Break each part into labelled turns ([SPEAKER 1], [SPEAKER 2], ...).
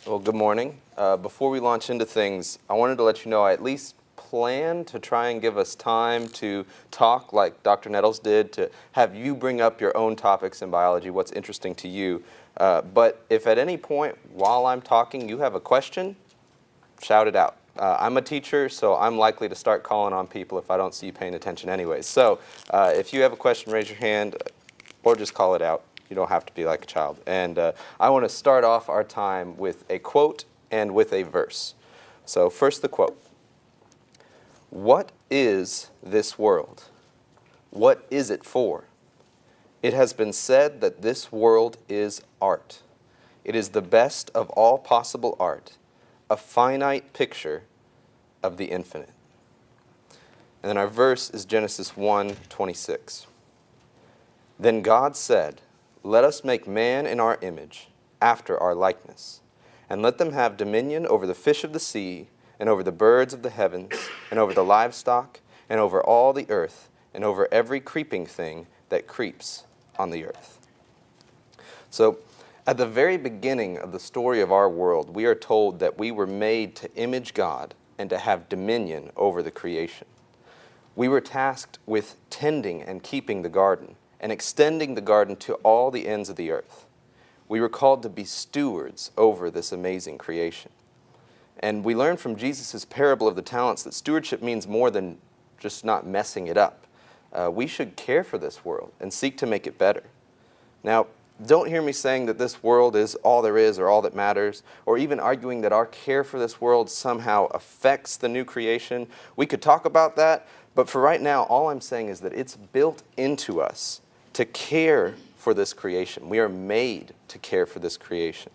[SPEAKER 1] Well, good morning. Before we launch into things, I wanted to let you know I at least plan to try and give us time to talk like Dr. Nettles did, to have you bring up your own topics in biology, what's interesting to you. But if at any point while I'm talking you have a question, shout it out. I'm a teacher, so I'm likely to start calling on people if I don't see you paying attention anyways. So if you have a question, raise your hand or just call it out. You don't have to be like a child. And I want to start off our time with a quote and with a verse. So first the quote. What is this world? What is it for? It has been said that this world is art. It is the best of all possible art, a finite picture of the infinite. And then our verse is Genesis 1:26. Then God said, let us make man in our image, after our likeness, and let them have dominion over the fish of the sea, and over the birds of the heavens, and over the livestock, and over all the earth, and over every creeping thing that creeps on the earth. So, at the very beginning of the story of our world, we are told that we were made to image God and to have dominion over the creation. We were tasked with tending and keeping the garden, and extending the garden to all the ends of the earth. We were called to be stewards over this amazing creation. And we learn from Jesus' parable of the talents that stewardship means more than just not messing it up. We should care for this world and seek to make it better. Now, don't hear me saying that this world is all there is or all that matters, or even arguing that our care for this world somehow affects the new creation. We could talk about that, but for right now, all I'm saying is that it's built into us to care for this creation. We are made to care for this creation.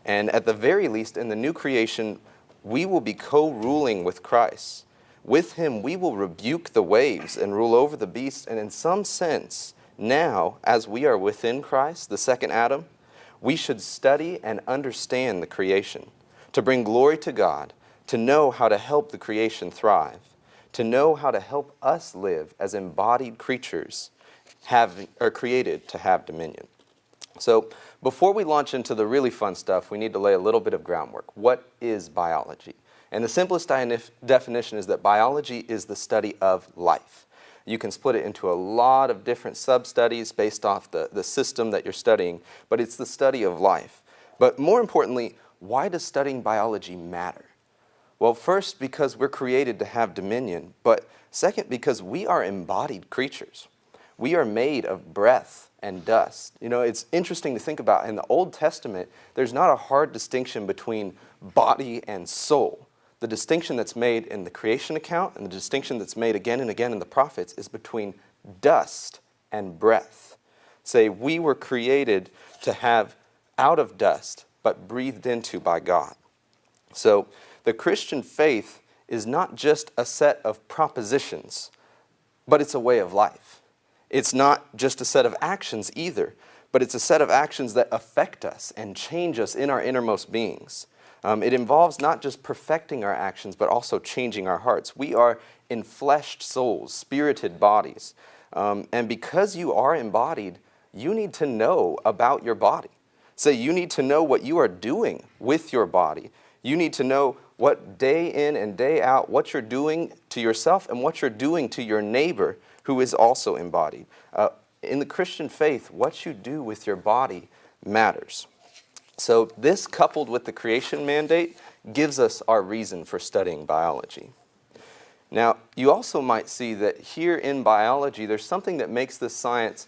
[SPEAKER 1] And at the very least, in the new creation, we will be co-ruling with Christ. With him, we will rebuke the waves and rule over the beasts. And in some sense, now, as we are within Christ, the second Adam, we should study and understand the creation, to bring glory to God, to know how to help the creation thrive, to know how to help us live as embodied creatures are created to have dominion. So before we launch into the really fun stuff, we need to lay a little bit of groundwork. What is biology? And the simplest definition is that biology is the study of life. You can split it into a lot of different sub-studies based off the system that you're studying, but it's the study of life. But more importantly, why does studying biology matter? Well, first, because we're created to have dominion, but second, because we are embodied creatures. We are made of breath and dust. You know, it's interesting to think about. In the Old Testament, there's not a hard distinction between body and soul. The distinction that's made in the creation account and the distinction that's made again and again in the prophets is between dust and breath. Say, we were created to have out of dust, but breathed into by God. So the Christian faith is not just a set of propositions, but it's a way of life. It's not just a set of actions either, but it's a set of actions that affect us and change us in our innermost beings. It involves not just perfecting our actions, but also changing our hearts. We are enfleshed souls, spirited bodies. And because you are embodied, you need to know about your body. So you need to know what you are doing with your body. You need to know what day in and day out, what you're doing to yourself and what you're doing to your neighbor who is also embodied. In the Christian faith, what you do with your body matters. So this, coupled with the creation mandate, gives us our reason for studying biology. Now, you also might see that here in biology, there's something that makes this science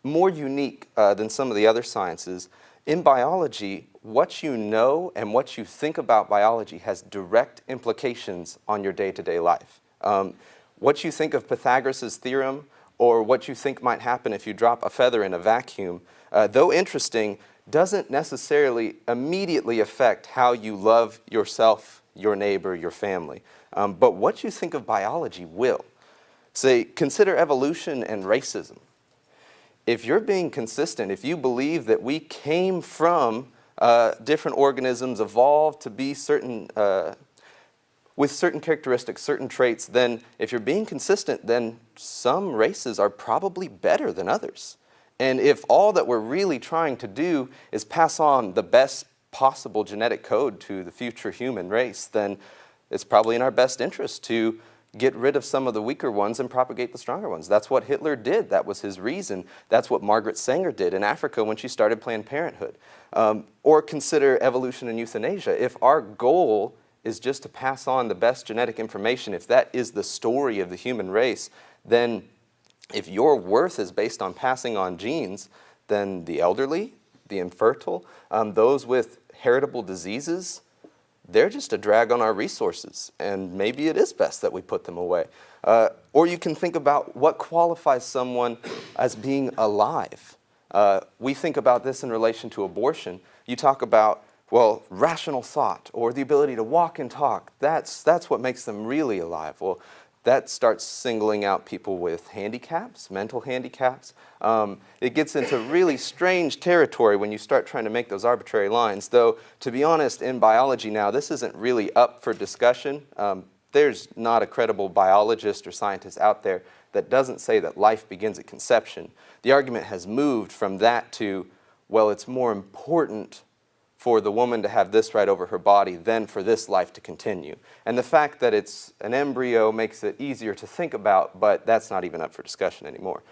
[SPEAKER 1] more unique than some of the other sciences. In biology, what you know and what you think about biology has direct implications on your day-to-day life. What you think of Pythagoras' theorem, or what you think might happen if you drop a feather in a vacuum, though interesting, doesn't necessarily immediately affect how you love yourself, your neighbor, your family. But what you think of biology will. Say, consider evolution and racism. If you're being consistent, if you believe that we came from different organisms, evolved to be certain, with certain characteristics, certain traits, then if you're being consistent, then some races are probably better than others. And if all that we're really trying to do is pass on the best possible genetic code to the future human race, then it's probably in our best interest to get rid of some of the weaker ones and propagate the stronger ones. That's what Hitler did. That was his reason. That's what Margaret Sanger did in Africa when she started Planned Parenthood. Or consider evolution and euthanasia. If our goal is just to pass on the best genetic information, if that is the story of the human race, then if your worth is based on passing on genes, then the elderly, the infertile, those with heritable diseases, they're just a drag on our resources, and maybe it is best that we put them away. Or you can think about what qualifies someone as being alive. We think about this in relation to abortion. You talk about, well, rational thought or the ability to walk and talk. That's what makes them really alive. Well, that starts singling out people with handicaps, mental handicaps. It gets into really strange territory when you start trying to make those arbitrary lines. Though, to be honest, in biology now, this isn't really up for discussion. There's not a credible biologist or scientist out there that doesn't say that life begins at conception. The argument has moved from that to, well, it's more important for the woman to have this right over her body than for this life to continue. And the fact that it's an embryo makes it easier to think about, but that's not even up for discussion anymore.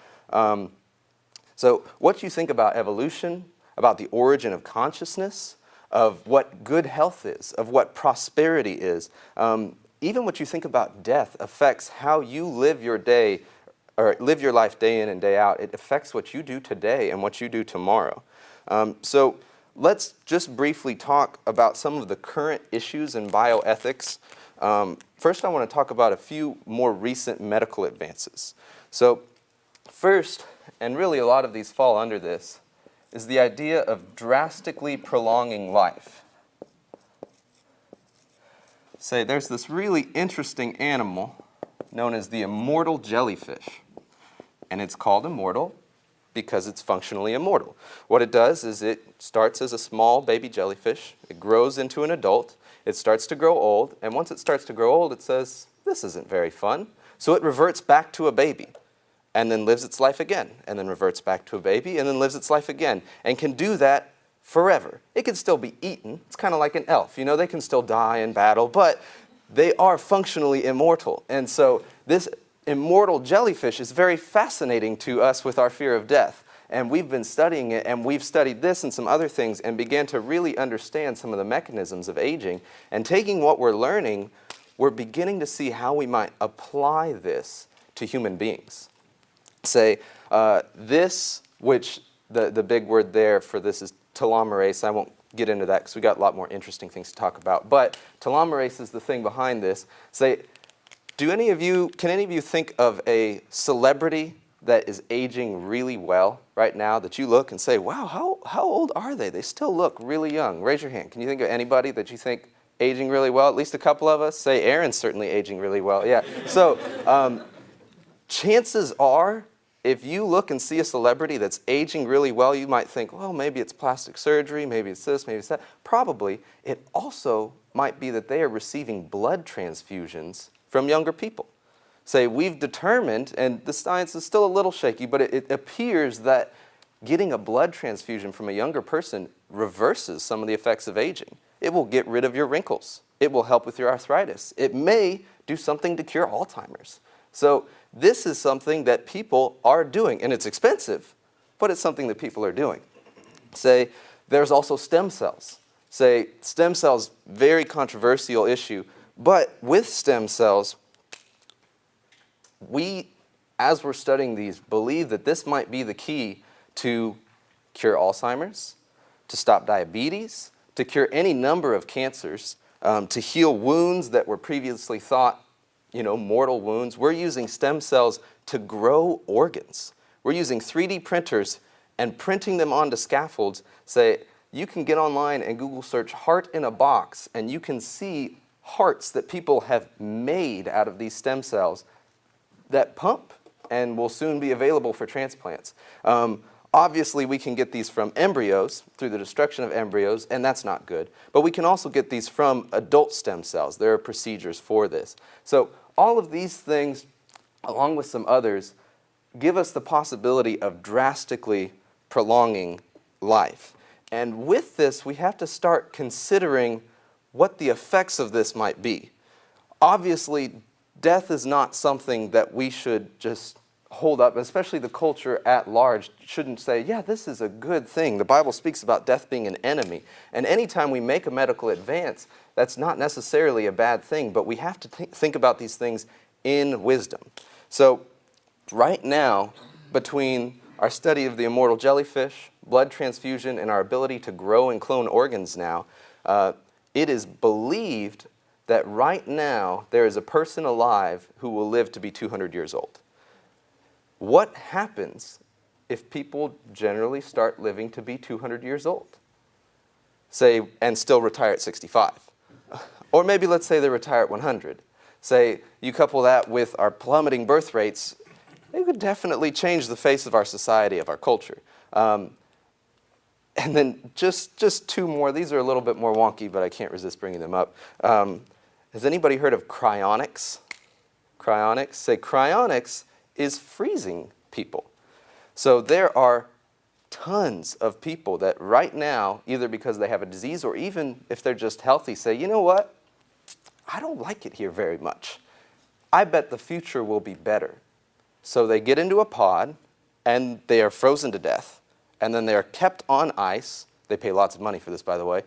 [SPEAKER 1] So what you think about evolution, about the origin of consciousness, of what good health is, of what prosperity is, even what you think about death affects how you live your day, or live your life day in and day out. It affects what you do today and what you do tomorrow. So let's just briefly talk about some of the current issues in bioethics. First, I want to talk about a few more recent medical advances. So first, and really a lot of these fall under this, is the idea of drastically prolonging life. Say, there's this really interesting animal known as the immortal jellyfish. And it's called immortal because it's functionally immortal. What it does is it starts as a small baby jellyfish, it grows into an adult, it starts to grow old, and once it starts to grow old, it says, this isn't very fun. So it reverts back to a baby, and then lives its life again, and then reverts back to a baby, and then lives its life again, and can do that forever. It can still be eaten. It's kind of like an elf. You know, they can still die in battle, but they are functionally immortal. And so this immortal jellyfish is very fascinating to us with our fear of death. And we've been studying it, and we've studied this and some other things and began to really understand some of the mechanisms of aging. And taking what we're learning, we're beginning to see how we might apply this to human beings. Say, this, which the big word there for this is telomerase. I won't get into that because we got a lot more interesting things to talk about. But telomerase is the thing behind this. Say, can any of you think of a celebrity that is aging really well right now that you look and say, wow, how old are they? They still look really young. Raise your hand. Can you think of anybody that you think aging really well? At least a couple of us. Say, Aaron's certainly aging really well. Yeah. So chances are, if you look and see a celebrity that's aging really well, you might think, well, maybe it's plastic surgery, maybe it's this, maybe it's that. Probably, it also might be that they are receiving blood transfusions from younger people. Say, we've determined, and the science is still a little shaky, but it appears that getting a blood transfusion from a younger person reverses some of the effects of aging. It will get rid of your wrinkles. It will help with your arthritis. It may do something to cure Alzheimer's. So this is something that people are doing, and it's expensive, but it's something that people are doing. Say, there's also stem cells. Say, stem cells, very controversial issue, but with stem cells, we, as we're studying these, believe that this might be the key to cure Alzheimer's, to stop diabetes, to cure any number of cancers, to heal wounds that were previously thought, mortal wounds. We're using stem cells to grow organs. We're using 3D printers and printing them onto scaffolds. Say, you can get online and Google search heart in a box, and you can see hearts that people have made out of these stem cells that pump and will soon be available for transplants. Obviously, we can get these from embryos through the destruction of embryos, and that's not good. But we can also get these from adult stem cells. There are procedures for this. So all of these things, along with some others, give us the possibility of drastically prolonging life. And with this, we have to start considering what the effects of this might be. Obviously, death is not something that we should just hold up, especially the culture at large shouldn't say, yeah, this is a good thing. The Bible speaks about death being an enemy. And anytime we make a medical advance, that's not necessarily a bad thing, but we have to think about these things in wisdom. So right now, between our study of the immortal jellyfish, blood transfusion, and our ability to grow and clone organs now, it is believed that right now there is a person alive who will live to be 200 years old. What happens if people generally start living to be 200 years old? Say, and still retire at 65. Or maybe let's say they retire at 100. Say, you couple that with our plummeting birth rates, it would definitely change the face of our society, of our culture. And then just two more. These are a little bit more wonky, but I can't resist bringing them up. Has anybody heard of cryonics? Cryonics? Say, cryonics is freezing people. So there are tons of people that right now, either because they have a disease or even if they're just healthy, say, you know what? I don't like it here very much. I bet the future will be better. So they get into a pod and they are frozen to death. And then they are kept on ice. They pay lots of money for this, by the way,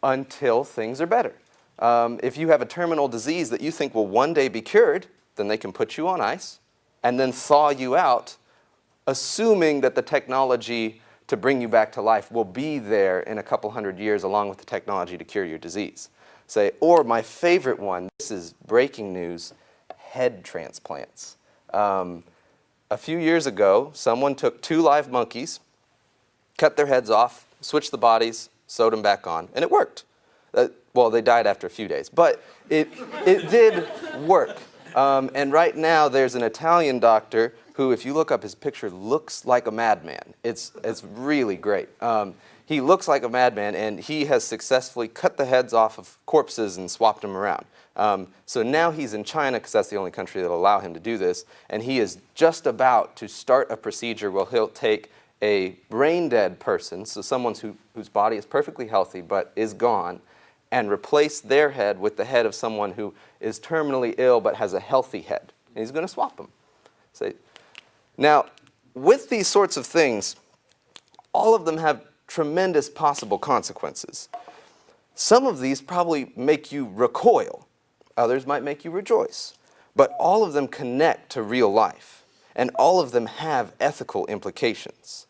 [SPEAKER 1] until things are better. If you have a terminal disease that you think will one day be cured, then they can put you on ice and then thaw you out, assuming that the technology to bring you back to life will be there in a couple hundred years along with the technology to cure your disease. Say, or my favorite one, this is breaking news, head transplants. A few years ago, someone took 2 live monkeys, cut their heads off, switched the bodies, sewed them back on, and it worked. Well, they died after a few days, but it did work. And right now, there's an Italian doctor who, if you look up his picture, looks like a madman. It's really great. He looks like a madman, and he has successfully cut the heads off of corpses and swapped them around. So now he's in China, because that's the only country that will allow him to do this, and he is just about to start a procedure where he'll take a brain-dead person, so someone whose body is perfectly healthy but is gone, and replace their head with the head of someone who is terminally ill but has a healthy head. And he's going to swap them. Now, with these sorts of things, all of them have tremendous possible consequences. Some of these probably make you recoil. Others might make you rejoice. But all of them connect to real life, and all of them have ethical implications.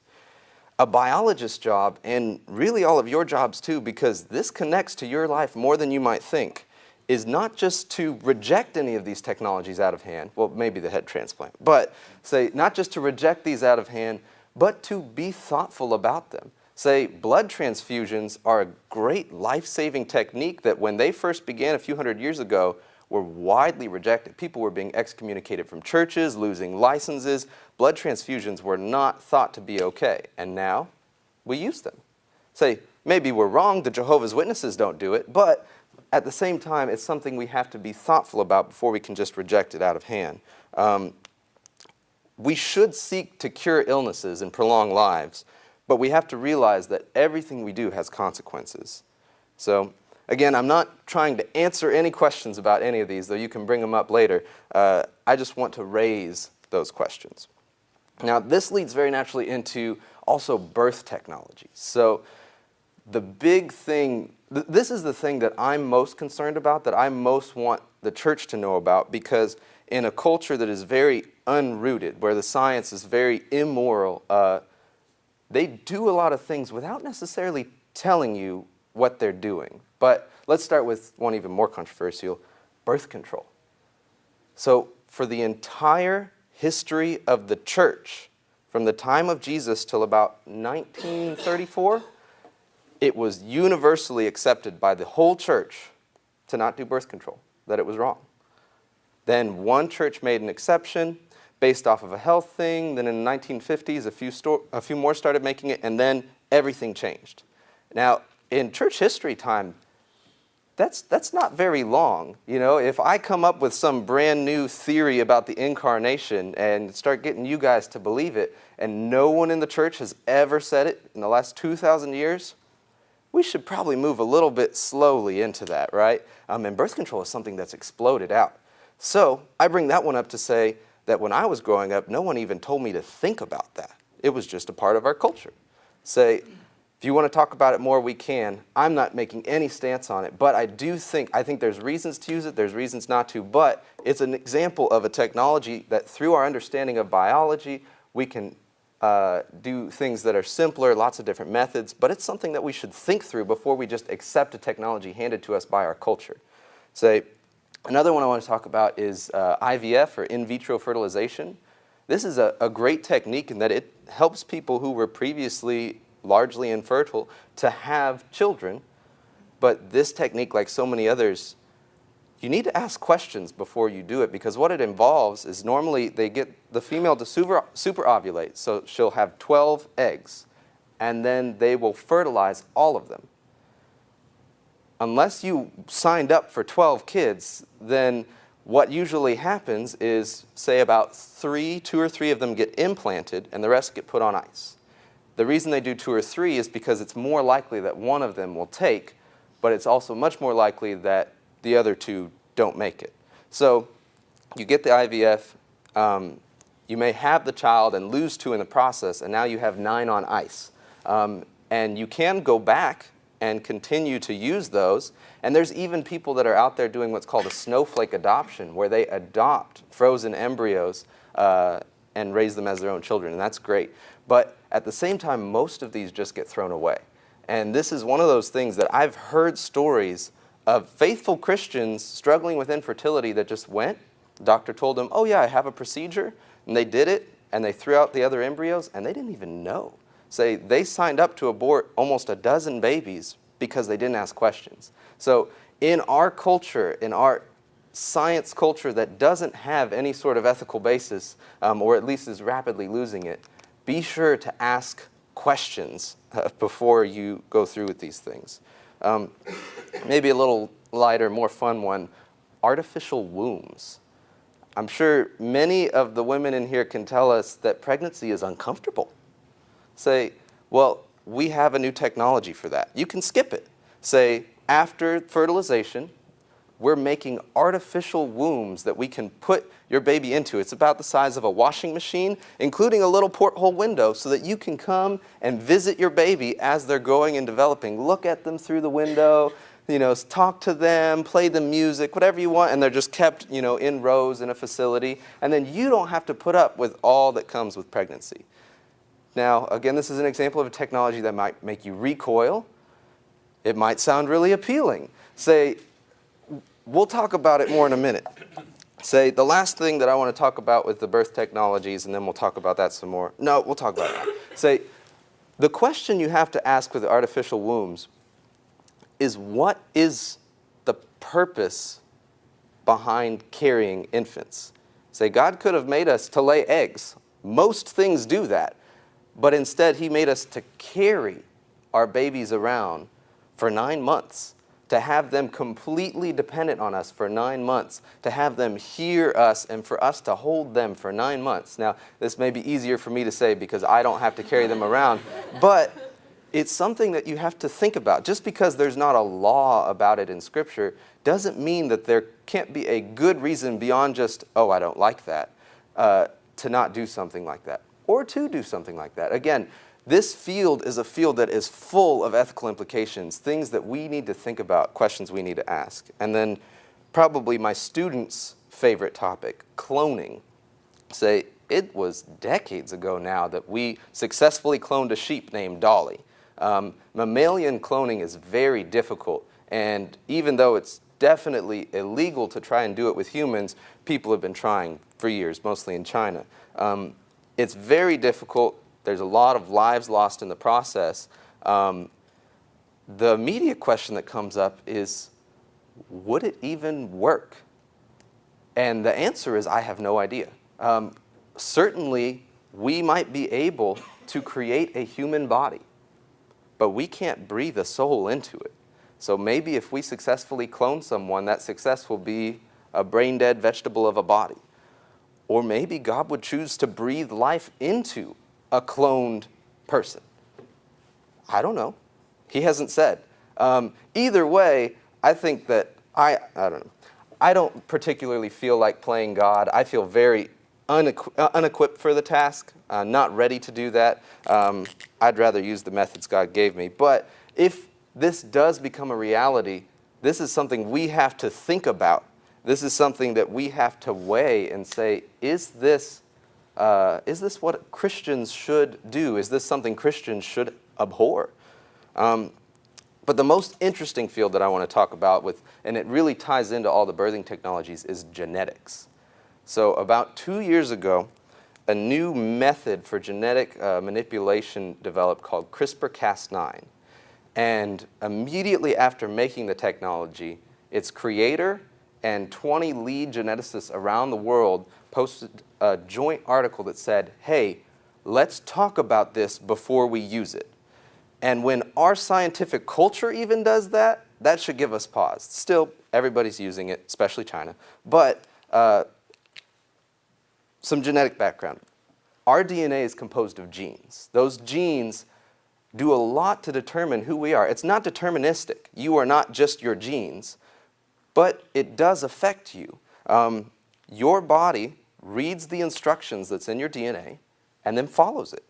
[SPEAKER 1] A biologist's job, and really all of your jobs too, because this connects to your life more than you might think, is not just to reject any of these technologies out of hand, well, maybe the head transplant, but say not just to reject these out of hand, but to be thoughtful about them. Say blood transfusions are a great life-saving technique that when they first began a few hundred years ago were widely rejected. People were being excommunicated from churches, losing licenses. Blood transfusions were not thought to be okay, and now we use them. Say, maybe we're wrong, the Jehovah's Witnesses don't do it, but at the same time, it's something we have to be thoughtful about before we can just reject it out of hand. We should seek to cure illnesses and prolong lives, but we have to realize that everything we do has consequences. So, again, I'm not trying to answer any questions about any of these, though you can bring them up later. I just want to raise those questions. Now, this leads very naturally into also birth technologies. So, the big thing, this is the thing that I'm most concerned about, that I most want the church to know about, because in a culture that is very unrooted, where the science is very immoral, they do a lot of things without necessarily telling you what they're doing. But let's start with one even more controversial, birth control. So for the entire history of the church, from the time of Jesus till about 1934, it was universally accepted by the whole church to not do birth control, that it was wrong. Then one church made an exception based off of a health thing. Then in the 1950s, a few more started making it, and then everything changed. Now, in church history time, that's not very long. You know, if I come up with some brand new theory about the incarnation and start getting you guys to believe it, and no one in the church has ever said it in the last 2,000 years, we should probably move a little bit slowly into that, right? And birth control is something that's exploded out. So I bring that one up to say that when I was growing up, no one even told me to think about that. It was just a part of our culture. Say, if you want to talk about it more, we can. I'm not making any stance on it, but I think there's reasons to use it, there's reasons not to, but it's an example of a technology that through our understanding of biology, we can do things that are simpler, lots of different methods, but it's something that we should think through before we just accept a technology handed to us by our culture. Say, another one I want to talk about is IVF, or in vitro fertilization. This is a great technique in that it helps people who were previously largely infertile to have children, but this technique, like so many others, you need to ask questions before you do it, because what it involves is normally they get the female to super ovulate, so she'll have 12 eggs, and then they will fertilize all of them. Unless you signed up for 12 kids, then what usually happens is, say about two or three of them get implanted and the rest get put on ice. The reason they do 2 or 3 is because it's more likely that one of them will take, but it's also much more likely that the other 2 don't make it. So you get the IVF, you may have the child and lose 2 in the process, and now you have 9 on ice. And you can go back and continue to use those, and there's even people that are out there doing what's called a snowflake adoption, where they adopt frozen embryos and raise them as their own children, and that's great. But at the same time, most of these just get thrown away. And this is one of those things that I've heard stories of faithful Christians struggling with infertility that just went. The doctor told them, oh yeah, I have a procedure, and they did it, and they threw out the other embryos, and they didn't even know. Say, they signed up to abort almost a dozen babies because they didn't ask questions. So in our culture, in our science culture that doesn't have any sort of ethical basis, or at least is rapidly losing it, be sure to ask questions before you go through with these things. Maybe a little lighter, more fun one, artificial wombs. I'm sure many of the women in here can tell us that pregnancy is uncomfortable. Say, well, we have a new technology for that. You can skip it. Say, after fertilization, we're making artificial wombs that we can put your baby into. It's about the size of a washing machine, including a little porthole window, so that you can come and visit your baby as they're growing and developing. Look at them through the window, talk to them, play them music, whatever you want, and they're just kept, in rows in a facility. And then you don't have to put up with all that comes with pregnancy. Now, again, this is an example of a technology that might make you recoil. It might sound really appealing. Say, we'll talk about it more in a minute. Say, the last thing that I want to talk about with the birth technologies, and then we'll talk about that some more. No, we'll talk about it now. Say, the question you have to ask with the artificial wombs is, what is the purpose behind carrying infants? Say, God could have made us to lay eggs. Most things do that. But instead, he made us to carry our babies around for 9 months, to have them completely dependent on us for 9 months, to have them hear us and for us to hold them for 9 months. Now, this may be easier for me to say because I don't have to carry them around, but it's something that you have to think about. Just because there's not a law about it in Scripture doesn't mean that there can't be a good reason beyond just, oh, I don't like that, to not do something like that, or to do something like that. Again, this field is a field that is full of ethical implications, things that we need to think about, questions we need to ask. And then probably my students' favorite topic, cloning. Say, it was decades ago now that we successfully cloned a sheep named Dolly. Mammalian cloning is very difficult, and even though it's definitely illegal to try and do it with humans, people have been trying for years, mostly in China. It's very difficult. There's a lot of lives lost in the process. The immediate question that comes up is, would it even work? And the answer is, I have no idea. Certainly, we might be able to create a human body, but we can't breathe a soul into it. So maybe if we successfully clone someone, that success will be a brain-dead vegetable of a body. Or maybe God would choose to breathe life into a cloned person. I don't know. He hasn't said. Either way, I think that I don't know. I don't particularly feel like playing God. I feel very unequipped for the task, not ready to do that. I'd rather use the methods God gave me. But if this does become a reality, this is something we have to think about. This is something that we have to weigh and say, is this what Christians should do? Is this something Christians should abhor? But the most interesting field that I want to talk about and it really ties into all the birthing technologies, is genetics. So about 2 years ago, a new method for genetic manipulation developed called CRISPR-Cas9. And immediately after making the technology, its creator and 20 lead geneticists around the world posted a joint article that said, hey, let's talk about this before we use it. And when our scientific culture even does that, that should give us pause. Still, everybody's using it, especially China. But some genetic background. Our DNA is composed of genes. Those genes do a lot to determine who we are. It's not deterministic. You are not just your genes, but it does affect you. Your body reads the instructions that's in your DNA and then follows it.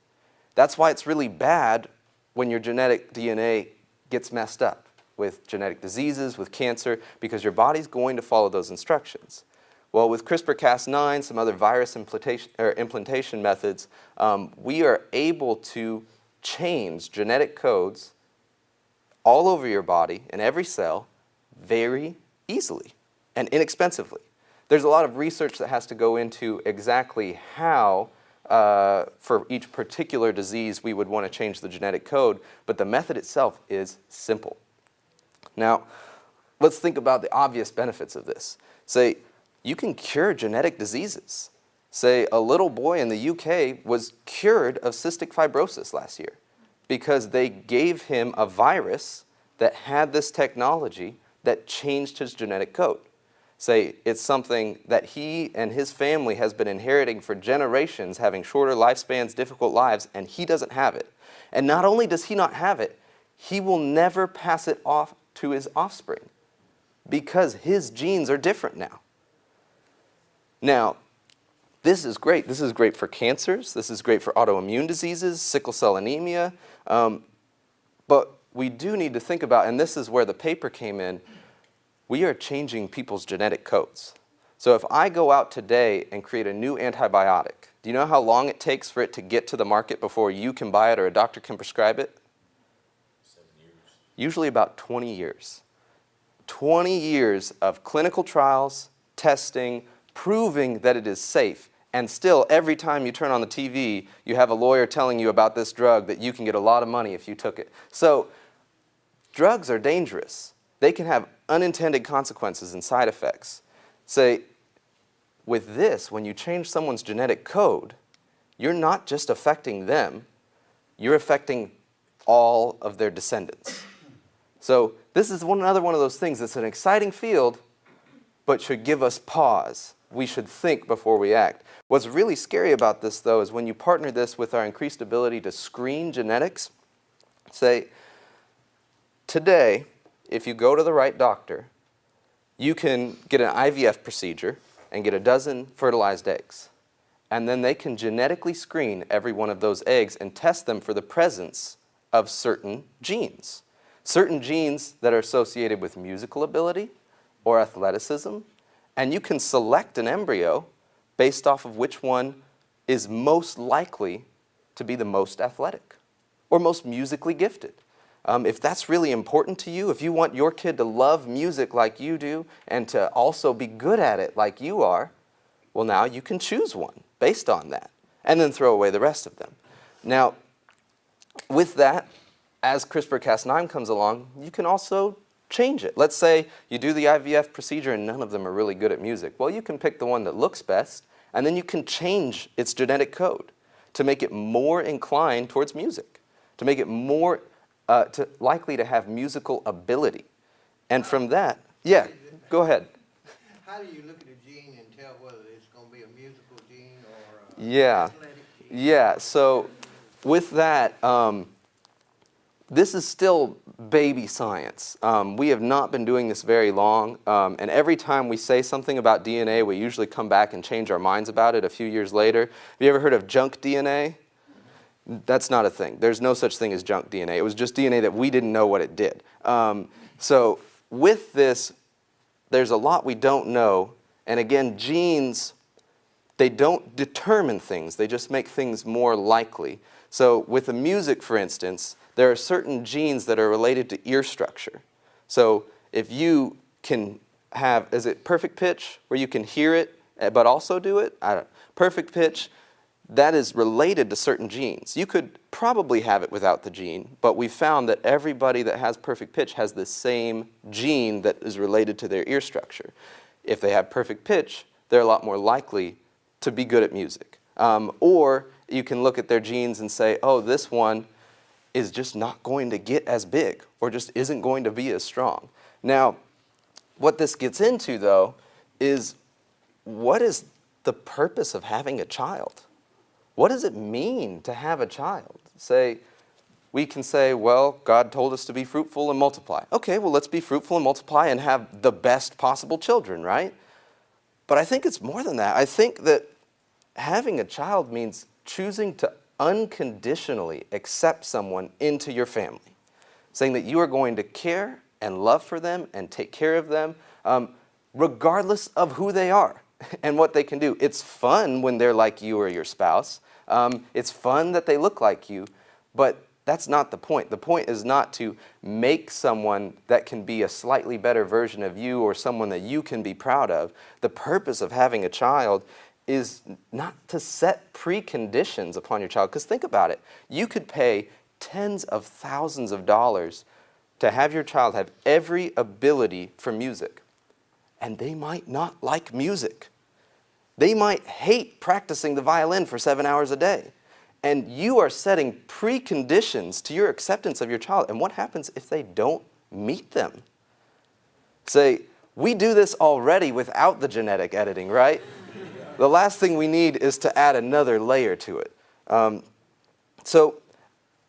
[SPEAKER 1] That's why it's really bad when your genetic DNA gets messed up with genetic diseases, with cancer, because your body's going to follow those instructions. Well, with CRISPR-Cas9, some other virus implantation methods, we are able to change genetic codes all over your body, in every cell, very easily and inexpensively. There's a lot of research that has to go into exactly how, for each particular disease, we would want to change the genetic code, but the method itself is simple. Now, let's think about the obvious benefits of this. Say, you can cure genetic diseases. Say, a little boy in the UK was cured of cystic fibrosis last year because they gave him a virus that had this technology that changed his genetic code. Say, it's something that he and his family has been inheriting for generations, having shorter lifespans, difficult lives, and he doesn't have it. And not only does he not have it, he will never pass it off to his offspring because his genes are different now. Now, this is great. This is great for cancers. This is great for autoimmune diseases, sickle cell anemia. But we do need to think about, and this is where the paper came in, we are changing people's genetic codes. So if I go out today and create a new antibiotic, do you know how long it takes for it to get to the market before you can buy it or a doctor can prescribe it?
[SPEAKER 2] 7 years.
[SPEAKER 1] Usually about 20 years. 20 years of clinical trials, testing, proving that it is safe. And still, every time you turn on the TV, you have a lawyer telling you about this drug that you can get a lot of money if you took it. So drugs are dangerous. They can have unintended consequences and side effects. Say, with this, when you change someone's genetic code, you're not just affecting them, you're affecting all of their descendants. So this is another one of those things that's an exciting field, but should give us pause. We should think before we act. What's really scary about this, though, is when you partner this with our increased ability to screen genetics. Say, today, if you go to the right doctor, you can get an IVF procedure and get a dozen fertilized eggs. And then they can genetically screen every one of those eggs and test them for the presence of certain genes. Certain genes that are associated with musical ability or athleticism. And you can select an embryo based off of which one is most likely to be the most athletic or most musically gifted. If that's really important to you, if you want your kid to love music like you do and to also be good at it like you are, well, now you can choose one based on that and then throw away the rest of them. Now, with that, as CRISPR-Cas9 comes along, you can also change it. Let's say you do the IVF procedure and none of them are really good at music. Well, you can pick the one that looks best, and then you can change its genetic code to make it more inclined towards music, to make it more likely to have musical ability. And from that, yeah, go ahead.
[SPEAKER 3] How do you look at a gene and tell whether it's going to be a musical gene or
[SPEAKER 1] athletic gene? Yeah, so with that, this is still baby science. We have not been doing this very long, and every time we say something about DNA, we usually come back and change our minds about it a few years later. Have you ever heard of junk DNA? That's not a thing. There's no such thing as junk DNA. It was just DNA that we didn't know what it did. So with this, there's a lot we don't know, and again, genes, they don't determine things, they just make things more likely. So with the music, for instance, there are certain genes that are related to ear structure. So if you can have, is it perfect pitch, where you can hear it but also do it? I don't know. Perfect pitch, that is related to certain genes. You could probably have it without the gene, but we found that everybody that has perfect pitch has the same gene that is related to their ear structure. If they have perfect pitch, they're a lot more likely to be good at music. Or you can look at their genes and say, oh, this one is just not going to get as big or just isn't going to be as strong. Now, what this gets into, though, is what is the purpose of having a child? What does it mean to have a child? We can say, well, God told us to be fruitful and multiply. Okay, well, let's be fruitful and multiply and have the best possible children, right? But I think it's more than that. I think that having a child means choosing to unconditionally accept someone into your family, saying that you are going to care and love for them and take care of them, regardless of who they are and what they can do. It's fun when they're like you or your spouse. It's fun that they look like you, but that's not the point. The point is not to make someone that can be a slightly better version of you or someone that you can be proud of. The purpose of having a child is not to set preconditions upon your child. Because think about it. You could pay tens of thousands of dollars to have your child have every ability for music. And they might not like music. They might hate practicing the violin for 7 hours a day. And you are setting preconditions to your acceptance of your child. And what happens if they don't meet them? We do this already without the genetic editing, right? The last thing we need is to add another layer to it. So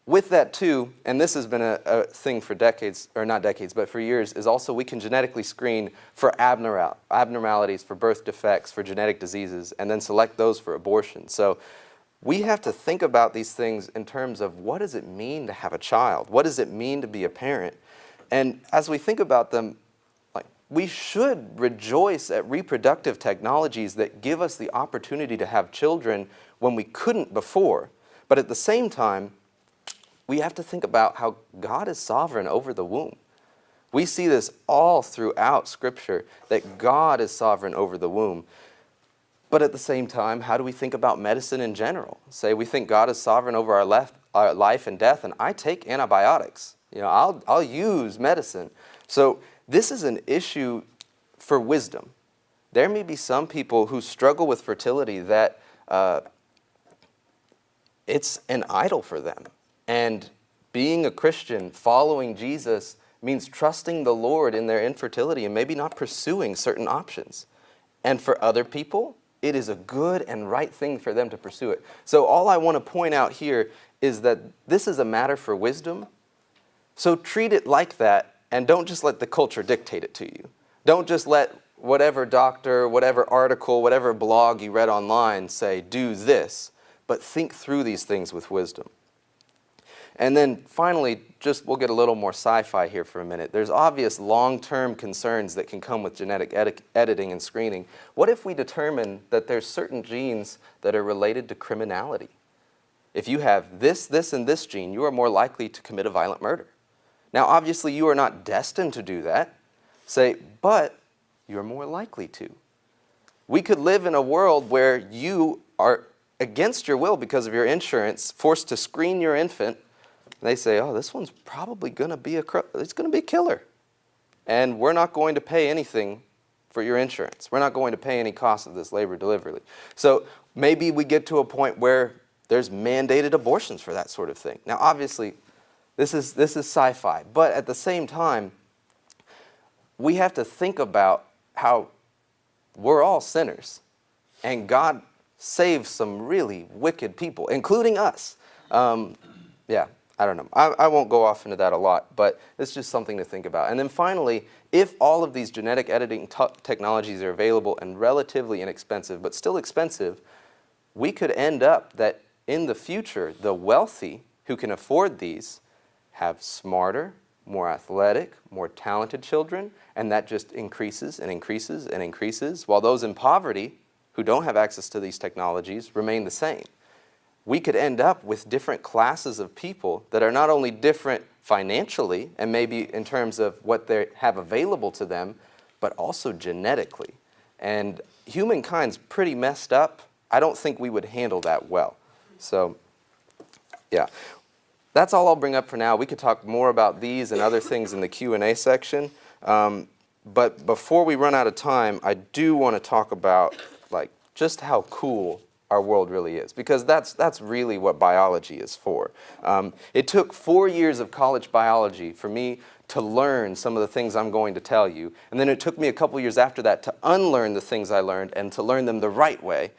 [SPEAKER 1] with that too, and this has been a thing for decades, or not decades, but for years, is also we can genetically screen for abnormalities, for birth defects, for genetic diseases, and then select those for abortion. So we have to think about these things in terms of what does it mean to have a child? What does it mean to be a parent? And as we think about them, we should rejoice at reproductive technologies that give us the opportunity to have children when we couldn't before. But at the same time, we have to think about how God is sovereign over the womb. We see this all throughout Scripture, that God is sovereign over the womb. But at the same time, how do we think about medicine in general? We think God is sovereign over our life and death, and I take antibiotics. I'll use medicine. So this is an issue for wisdom. There may be some people who struggle with fertility that it's an idol for them. And being a Christian, following Jesus, means trusting the Lord in their infertility and maybe not pursuing certain options. And for other people, it is a good and right thing for them to pursue it. So all I want to point out here is that this is a matter for wisdom. So treat it like that. And don't just let the culture dictate it to you. Don't just let whatever doctor, whatever article, whatever blog you read online say, do this. But think through these things with wisdom. And then finally, we'll get a little more sci-fi here for a minute. There's obvious long-term concerns that can come with genetic editing and screening. What if we determine that there's certain genes that are related to criminality? If you have this, and this gene, you are more likely to commit a violent murder. Now, obviously, you are not destined to do that, but you're more likely to. We could live in a world where you are, against your will because of your insurance, forced to screen your infant. And they say, oh, this one's probably going to be a killer. And we're not going to pay anything for your insurance. We're not going to pay any cost of this labor delivery. So maybe we get to a point where there's mandated abortions for that sort of thing. Now, obviously, this is sci-fi, but at the same time, we have to think about how we're all sinners, and God saves some really wicked people, including us. I don't know. I won't go off into that a lot, but it's just something to think about. And then finally, if all of these genetic editing technologies are available and relatively inexpensive, but still expensive, we could end up that in the future, the wealthy who can afford these have smarter, more athletic, more talented children, and that just increases and increases and increases, while those in poverty who don't have access to these technologies remain the same. We could end up with different classes of people that are not only different financially and maybe in terms of what they have available to them, but also genetically. And humankind's pretty messed up. I don't think we would handle that well. So, yeah. That's all I'll bring up for now. We could talk more about these and other things in the Q&A section. But before we run out of time, I do want to talk about just how cool our world really is, because that's really what biology is for. It took 4 years of college biology for me to learn some of the things I'm going to tell you, and then it took me a couple years after that to unlearn the things I learned and to learn them the right way,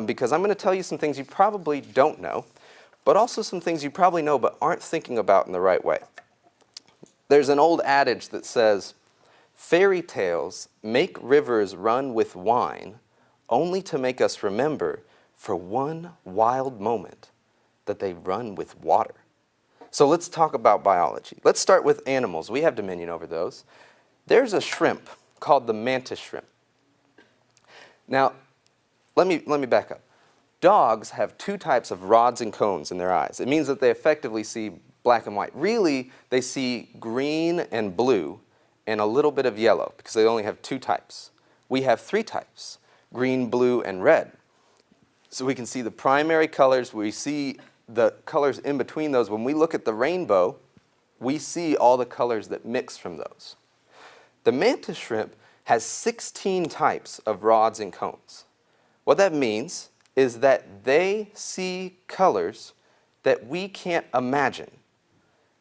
[SPEAKER 1] because I'm going to tell you some things you probably don't know, but also some things you probably know but aren't thinking about in the right way. There's an old adage that says, "Fairy tales make rivers run with wine only to make us remember for one wild moment that they run with water." So let's talk about biology. Let's start with animals. We have dominion over those. There's a shrimp called the mantis shrimp. Now, let me back up. Dogs have 2 types of rods and cones in their eyes. It means that they effectively see black and white. Really, they see green and blue and a little bit of yellow because they only have 2 types. We have 3 types, green, blue, and red. So we can see the primary colors. We see the colors in between those. When we look at the rainbow, we see all the colors that mix from those. The mantis shrimp has 16 types of rods and cones. What that means is that they see colors that we can't imagine.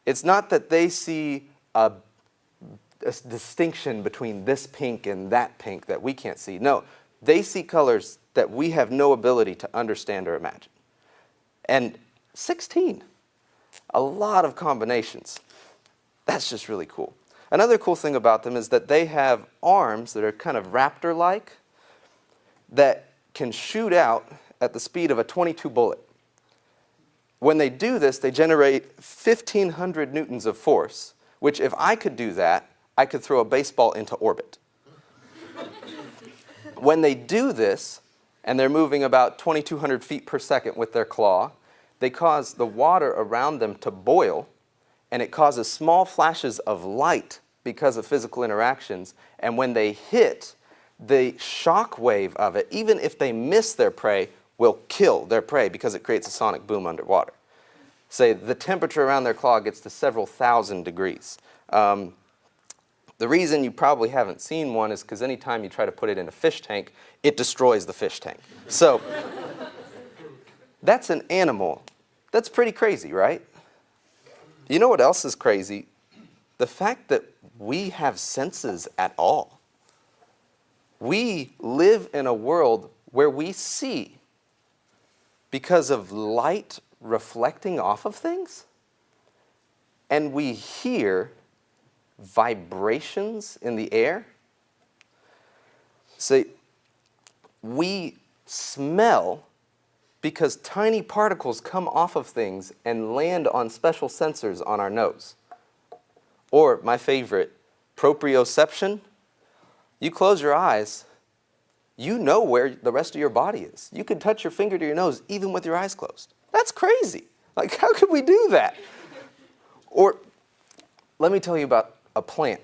[SPEAKER 1] It's not that they see a distinction between this pink and that pink that we can't see. No, they see colors that we have no ability to understand or imagine. And 16, a lot of combinations. That's just really cool. Another cool thing about them is that they have arms that are kind of raptor-like that can shoot out at the speed of a .22 bullet. When they do this, they generate 1,500 newtons of force, which if I could do that, I could throw a baseball into orbit. When they do this, and they're moving about 2,200 feet per second with their claw, they cause the water around them to boil, and it causes small flashes of light because of physical interactions. And when they hit, the shock wave of it, even if they miss their prey, will kill their prey because it creates a sonic boom underwater. Say the temperature around their claw gets to several thousand degrees. The reason you probably haven't seen one is because anytime you try to put it in a fish tank, it destroys the fish tank. So that's an animal. That's pretty crazy, right? You know what else is crazy? The fact that we have senses at all. We live in a world where we see because of light reflecting off of things, and we hear vibrations in the air. So we smell because tiny particles come off of things and land on special sensors on our nose. Or my favorite, proprioception. You close your eyes, you know where the rest of your body is. You can touch your finger to your nose even with your eyes closed. That's crazy. Like, how could we do that? Or let me tell you about a plant,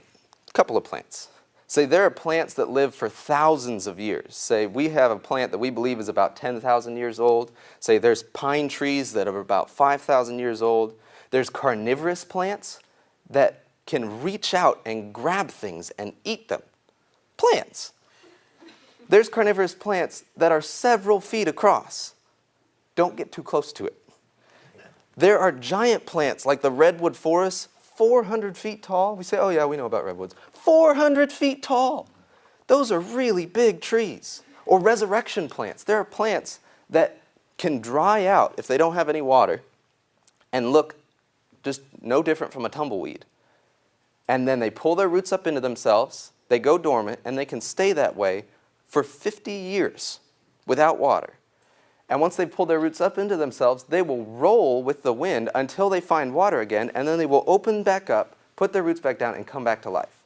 [SPEAKER 1] a couple of plants. Say there are plants that live for thousands of years. Say we have a plant that we believe is about 10,000 years old. Say there's pine trees that are about 5,000 years old. There's carnivorous plants that can reach out and grab things and eat them. Plants. There's carnivorous plants that are several feet across. Don't get too close to it. There are giant plants like the redwood forest, 400 feet tall. We say, oh yeah, we know about redwoods. 400 feet tall. Those are really big trees. Or resurrection plants. There are plants that can dry out if they don't have any water and look just no different from a tumbleweed. And then they pull their roots up into themselves, they go dormant, and they can stay that way for 50 years without water. And once they pull their roots up into themselves, they will roll with the wind until they find water again, and then they will open back up, put their roots back down, and come back to life.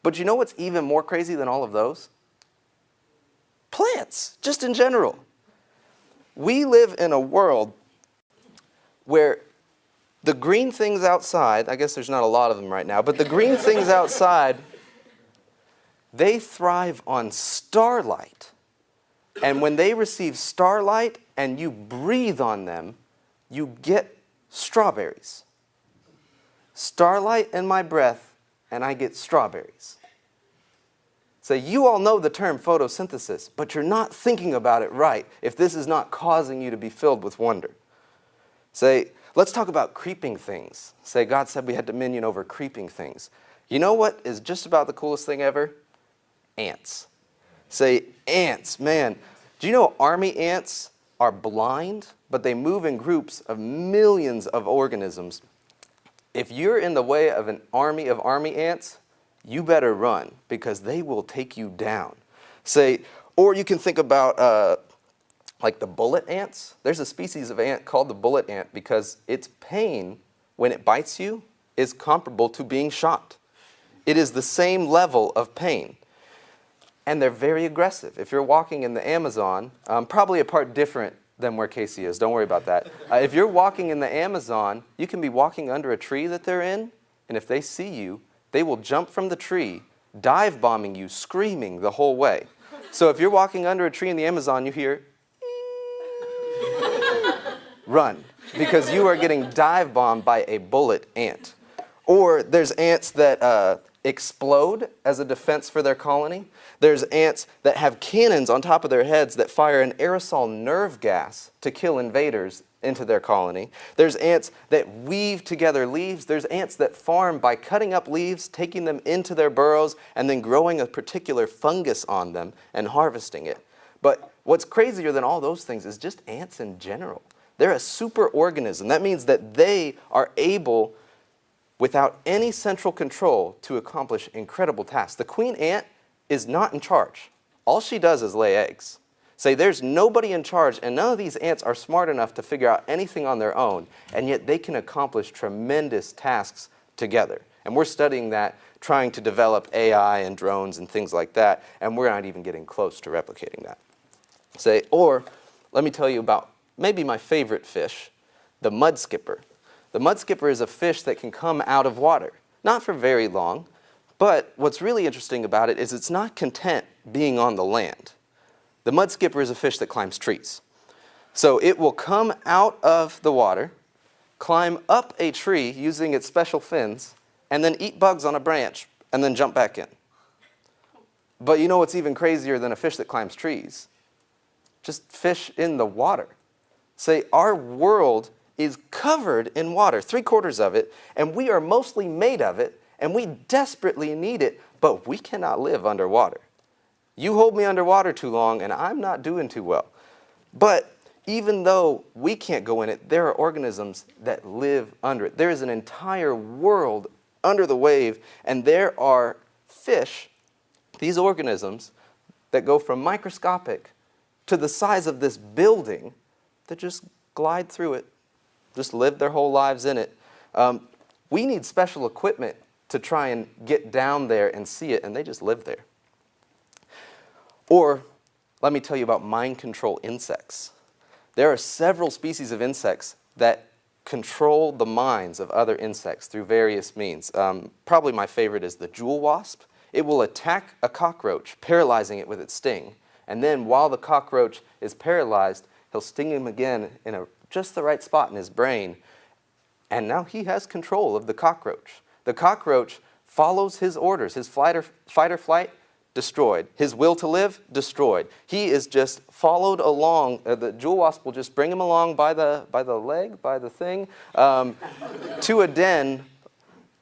[SPEAKER 1] But you know what's even more crazy than all of those? Plants, just in general. We live in a world where the green things outside, I guess there's not a lot of them right now, but the green things outside, they thrive on starlight. And when they receive starlight and you breathe on them, you get strawberries. Starlight in my breath, and I get strawberries. So you all know the term photosynthesis, but you're not thinking about it right if this is not causing you to be filled with wonder. Say, let's talk about creeping things. Say, God said we had dominion over creeping things. You know what is just about the coolest thing ever? Ants. Say, ants, man. Do you know army ants are blind, but they move in groups of millions of organisms? If you're in the way of an army of army ants, you better run, because they will take you down. Say, or you can think about like the bullet ants. There's a species of ant called the bullet ant because its pain when it bites you is comparable to being shot. It is the same level of pain. And they're very aggressive. If you're walking in the Amazon, probably a part different than where Casey is, don't worry about that. If you're walking in the Amazon, you can be walking under a tree that they're in, and if they see you, they will jump from the tree, dive bombing you, screaming the whole way. So if you're walking under a tree in the Amazon, you hear, run, because you are getting dive bombed by a bullet ant. Or there's ants that explode as a defense for their colony. There's ants that have cannons on top of their heads that fire an aerosol nerve gas to kill invaders into their colony. There's ants that weave together leaves. There's ants that farm by cutting up leaves, taking them into their burrows, and then growing a particular fungus on them and harvesting it. But what's crazier than all those things is just ants in general. They're a super organism. That means that they are able, without any central control, to accomplish incredible tasks. The queen ant is not in charge. All she does is lay eggs. Say, there's nobody in charge, and none of these ants are smart enough to figure out anything on their own, and yet they can accomplish tremendous tasks together. And we're studying that, trying to develop AI and drones and things like that, and we're not even getting close to replicating that. Say, or let me tell you about maybe my favorite fish, the mud skipper. The mud skipper is a fish that can come out of water, not for very long, but what's really interesting about it is it's not content being on the land. The mud skipper is a fish that climbs trees. So it will come out of the water, climb up a tree using its special fins, and then eat bugs on a branch, and then jump back in. But you know what's even crazier than a fish that climbs trees? Just fish in the water. Say, our world is covered in water, 3/4 of it, and we are mostly made of it, and we desperately need it, but we cannot live underwater. You hold me underwater too long, and I'm not doing too well. But even though we can't go in it, there are organisms that live under it. There is an entire world under the wave, and there are fish, these organisms, that go from microscopic to the size of this building that just glide through it, just live their whole lives in it. We need special equipment to try and get down there and see it, and they just live there. Or let me tell you about mind control insects. There are several species of insects that control the minds of other insects through various means. Probably my favorite is the jewel wasp. It will attack a cockroach, paralyzing it with its sting. And then while the cockroach is paralyzed, he'll sting him again in just the right spot in his brain. And now he has control of the cockroach. The cockroach follows his orders. His fight or flight, destroyed. His will to live, destroyed. He is just followed along. The jewel wasp will just bring him along by the leg, by the thing, to a den,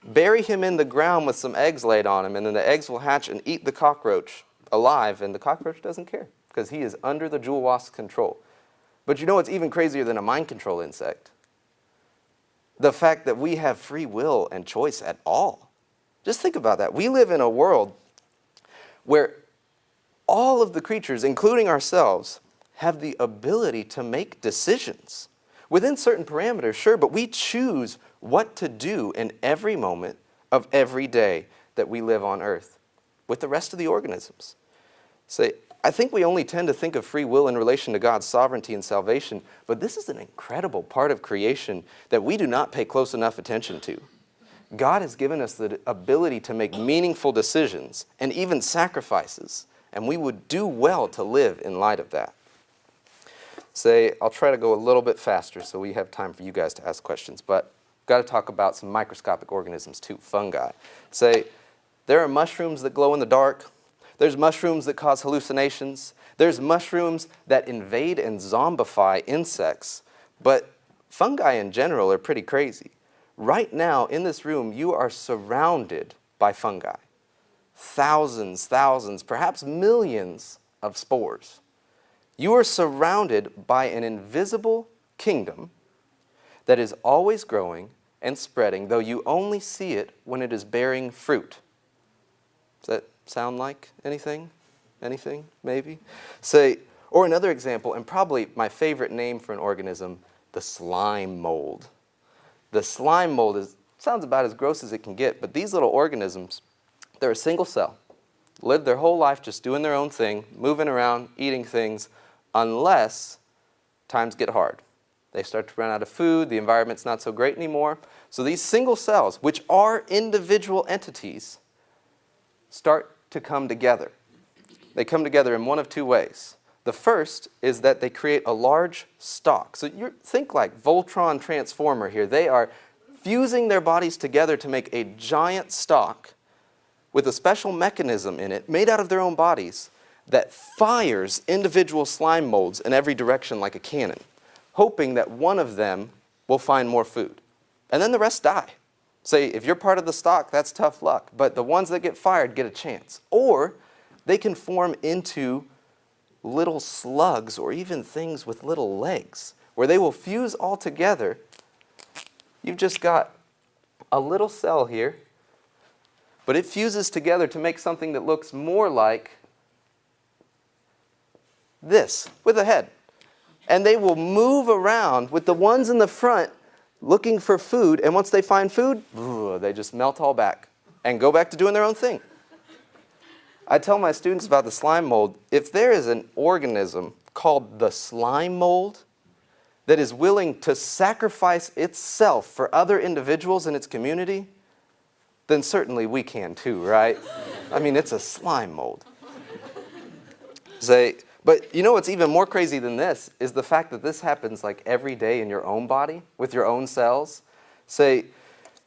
[SPEAKER 1] bury him in the ground with some eggs laid on him, and then the eggs will hatch and eat the cockroach alive, and the cockroach doesn't care because he is under the jewel wasp's control. But you know what's even crazier than a mind control insect? the fact that we have free will and choice at all. Just think about that. We live in a world where all of the creatures, including ourselves, have the ability to make decisions within certain parameters, sure, but we choose what to do in every moment of every day that we live on Earth with the rest of the organisms. So I think we only tend to think of free will in relation to God's sovereignty and salvation, but this is an incredible part of creation that we do not pay close enough attention to. God has given us the ability to make meaningful decisions and even sacrifices, and we would do well to live in light of that. I'll try to go a little bit faster so we have time for you guys to ask questions, but I've got to talk about some microscopic organisms too, fungi. There are mushrooms that glow in the dark. There's mushrooms that cause hallucinations. There's mushrooms that invade and zombify insects, but fungi in general are pretty crazy. Right now in this room, you are surrounded by fungi. Thousands, perhaps millions of spores. You are surrounded by an invisible kingdom that is always growing and spreading, though you only see it when it is bearing fruit. Does that sound like anything? Anything, maybe? Or another example, and probably my favorite name for an organism, the slime mold. The slime mold sounds about as gross as it can get, but these little organisms, they're a single cell, live their whole life just doing their own thing, moving around, eating things, unless times get hard. They start to run out of food, the environment's not so great anymore. So these single cells, which are individual entities, start to come together. They come together in one of two ways. The first is that they create a large stalk. So you think like Voltron Transformer here. They are fusing their bodies together to make a giant stalk with a special mechanism in it made out of their own bodies that fires individual slime molds in every direction like a cannon, hoping that one of them will find more food. And then the rest die. If you're part of the stock, that's tough luck, but the ones that get fired get a chance. Or they can form into little slugs or even things with little legs where they will fuse all together. You've just got a little cell here, but it fuses together to make something that looks more like this, with a head. And they will move around with the ones in the front looking for food, and once they find food, they just melt all back and go back to doing their own thing. I tell my students about the slime mold, if there is an organism called the slime mold that is willing to sacrifice itself for other individuals in its community, then certainly we can too, right? I mean, it's a slime mold. But you know what's even more crazy than this is the fact that this happens like every day in your own body with your own cells.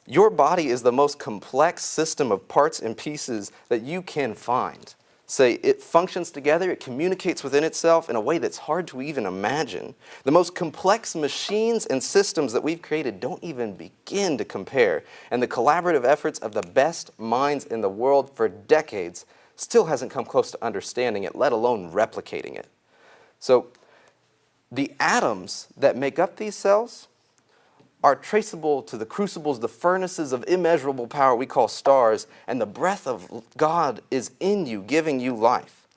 [SPEAKER 1] Your body is the most complex system of parts and pieces that you can find. It functions together, it communicates within itself in a way that's hard to even imagine. The most complex machines and systems that we've created don't even begin to compare. And the collaborative efforts of the best minds in the world for decades still hasn't come close to understanding it, let alone replicating it. So the atoms that make up these cells are traceable to the crucibles, the furnaces of immeasurable power we call stars, and the breath of God is in you, giving you life.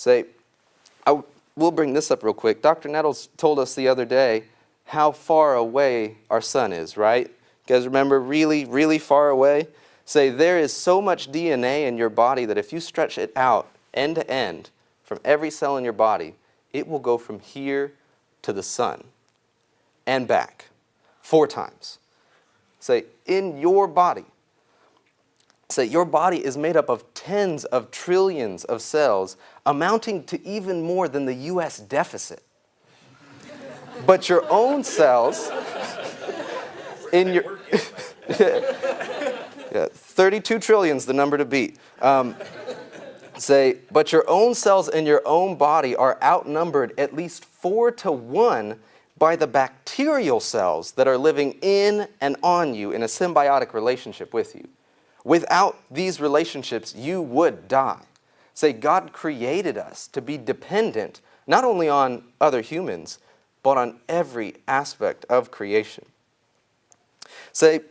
[SPEAKER 1] We'll bring this up real quick. Dr. Nettles told us the other day how far away our sun is, right? You guys remember really, really far away? There is so much DNA in your body that if you stretch it out end to end from every cell in your body, it will go from here to the sun and back 4 times. In your body. Your body is made up of tens of trillions of cells, amounting to even more than the U.S. deficit. But your own cells in your... 32 trillion is the number to beat. But your own cells in your own body are outnumbered at least 4 to 1 by the bacterial cells that are living in and on you in a symbiotic relationship with you. Without these relationships, you would die. God created us to be dependent not only on other humans, but on every aspect of creation. Say,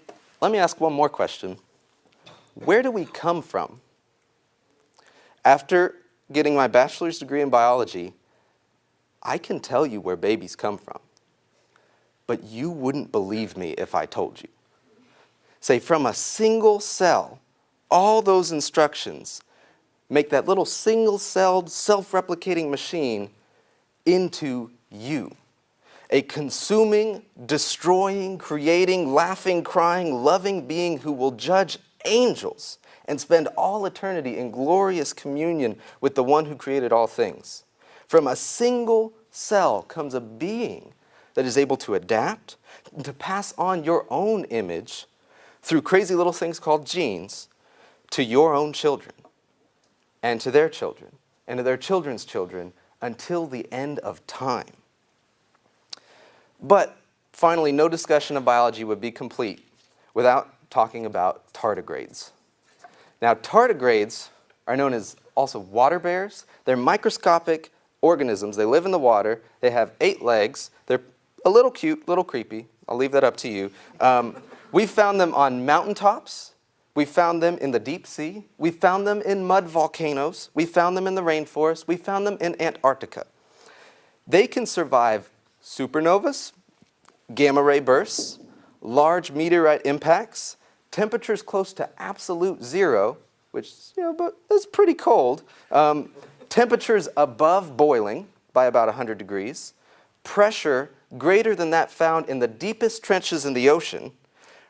[SPEAKER 1] let me ask one more question. Where do we come from? After getting my bachelor's degree in biology, I can tell you where babies come from. But you wouldn't believe me if I told you. Say, from a single cell, all those instructions make that little single-celled, self-replicating machine into you. A consuming, destroying, creating, laughing, crying, loving being who will judge angels and spend all eternity in glorious communion with the one who created all things. From a single cell comes a being that is able to adapt, to pass on your own image through crazy little things called genes to your own children and to their children and to their children's children until the end of time. But finally, no discussion of biology would be complete without talking about tardigrades. Now, tardigrades are known as also water bears. They're microscopic organisms. They live in the water. They have 8 legs. They're a little cute, a little creepy. I'll leave that up to you. We found them on mountaintops. We found them in the deep sea. We found them in mud volcanoes. We found them in the rainforest. We found them in Antarctica. They can survive supernovas, gamma ray bursts, large meteorite impacts, temperatures close to absolute zero, which, but that's pretty cold, temperatures above boiling by about 100 degrees, pressure greater than that found in the deepest trenches in the ocean,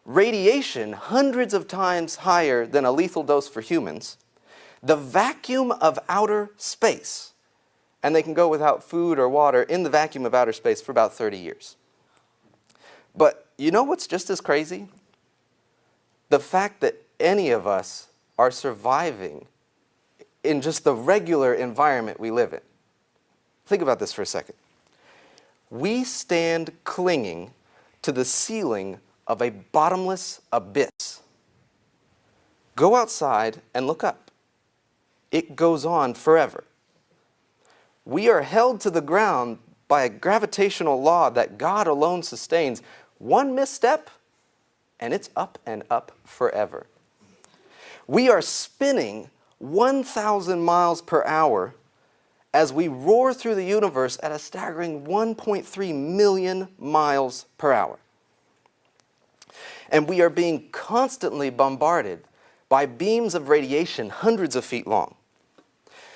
[SPEAKER 1] radiation hundreds of times higher than a lethal dose for humans, the vacuum of outer space, and they can go without food or water in the vacuum of outer space for about 30 years. But you know what's just as crazy? The fact that any of us are surviving in just the regular environment we live in. Think about this for a second. We stand clinging to the ceiling of a bottomless abyss. Go outside and look up. It goes on forever. We are held to the ground by a gravitational law that God alone sustains. One misstep, and it's up and up forever. We are spinning 1,000 miles per hour as we roar through the universe at a staggering 1.3 million miles per hour. And we are being constantly bombarded by beams of radiation hundreds of feet long.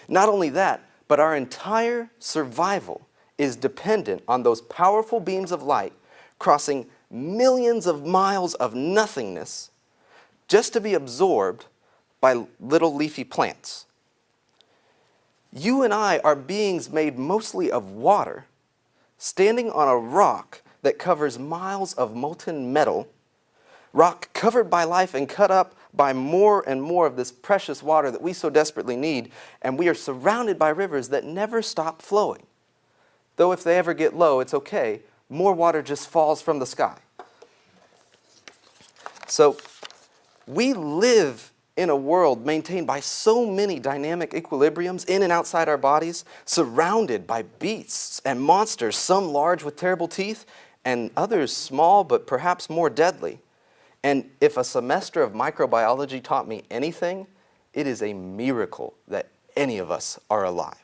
[SPEAKER 1] Not only that, but our entire survival is dependent on those powerful beams of light crossing millions of miles of nothingness just to be absorbed by little leafy plants. You and I are beings made mostly of water, standing on a rock that covers miles of molten metal, rock covered by life and cut up by more and more of this precious water that we so desperately need, and we are surrounded by rivers that never stop flowing. Though if they ever get low, it's okay. More water just falls from the sky. So we live in a world maintained by so many dynamic equilibriums in and outside our bodies, surrounded by beasts and monsters, some large with terrible teeth, and others small but perhaps more deadly. And if a semester of microbiology taught me anything, it is a miracle that any of us are alive.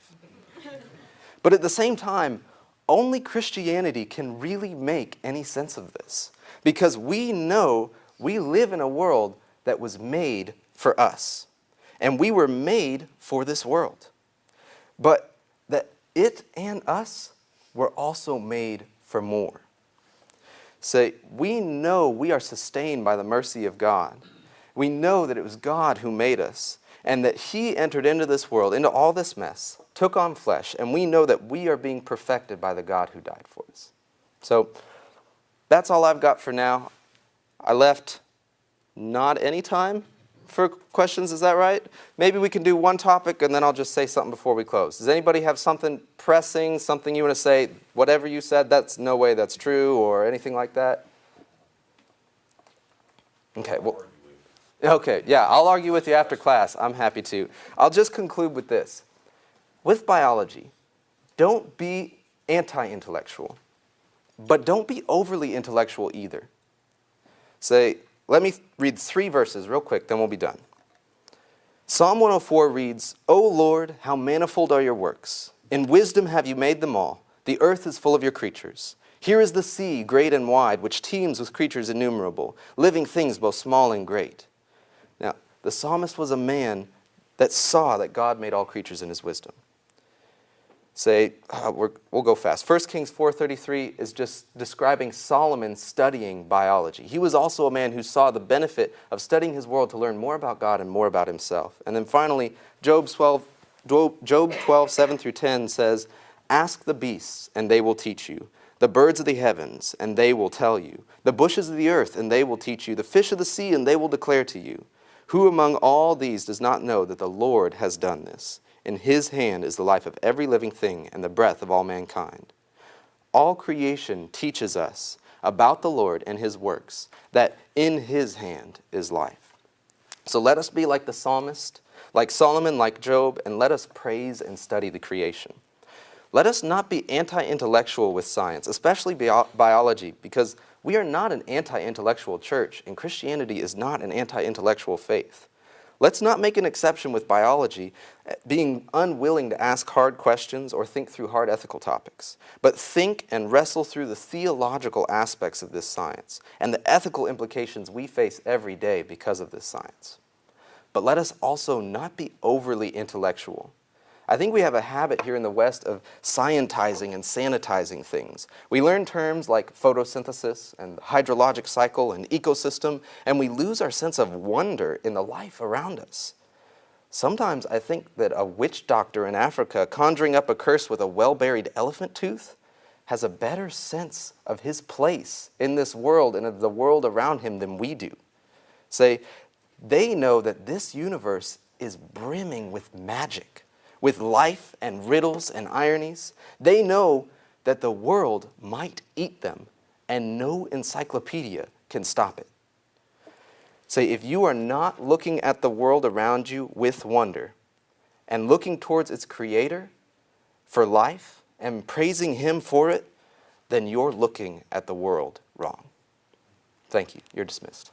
[SPEAKER 1] But at the same time, only Christianity can really make any sense of this, because we know we live in a world that was made for us, and we were made for this world. But that it and us were also made for more. Say, we know we are sustained by the mercy of God. We know that it was God who made us, and that He entered into this world, into all this mess, took on flesh, and we know that we are being perfected by the God who died for us. So that's all I've got for now. I left not any time for questions, is that right? Maybe we can do one topic and then I'll just say something before we close. Does anybody have something pressing, something you want to say? Whatever you said, that's no way that's true, or anything like that? Okay, well, okay, yeah, I'll argue with you after class. I'm happy to. I'll just conclude with this. With biology, don't be anti-intellectual, but don't be overly intellectual either. Say, let me read 3 verses real quick, then we'll be done. Psalm 104 reads, O Lord, how manifold are your works. In wisdom have you made them all. The earth is full of your creatures. Here is the sea, great and wide, which teems with creatures innumerable, living things both small and great. Now, the psalmist was a man that saw that God made all creatures in his wisdom. Say, we'll go fast. 1 Kings 4:33 is just describing Solomon studying biology. He was also a man who saw the benefit of studying his world to learn more about God and more about himself. And then finally, Job 12:7 through 10 says, Ask the beasts, and they will teach you. The birds of the heavens, and they will tell you. The bushes of the earth, and they will teach you. The fish of the sea, and they will declare to you. Who among all these does not know that the Lord has done this? In his hand is the life of every living thing and the breath of all mankind. All creation teaches us about the Lord and his works, that in his hand is life. So let us be like the psalmist, like Solomon, like Job, and let us praise and study the creation. Let us not be anti-intellectual with science, especially biology, because we are not an anti-intellectual church, and Christianity is not an anti-intellectual faith. Let's not make an exception with biology, being unwilling to ask hard questions or think through hard ethical topics, but think and wrestle through the theological aspects of this science and the ethical implications we face every day because of this science. But let us also not be overly intellectual. I think we have a habit here in the West of scientizing and sanitizing things. We learn terms like photosynthesis and the hydrologic cycle and ecosystem, and we lose our sense of wonder in the life around us. Sometimes I think that a witch doctor in Africa conjuring up a curse with a well-buried elephant tooth has a better sense of his place in this world and of the world around him than we do. Say, they know that this universe is brimming with magic, with life and riddles and ironies. They know that the world might eat them, and no encyclopedia can stop it. Say, if you are not looking at the world around you with wonder and looking towards its creator for life and praising him for it, then you're looking at the world wrong. Thank you. You're dismissed.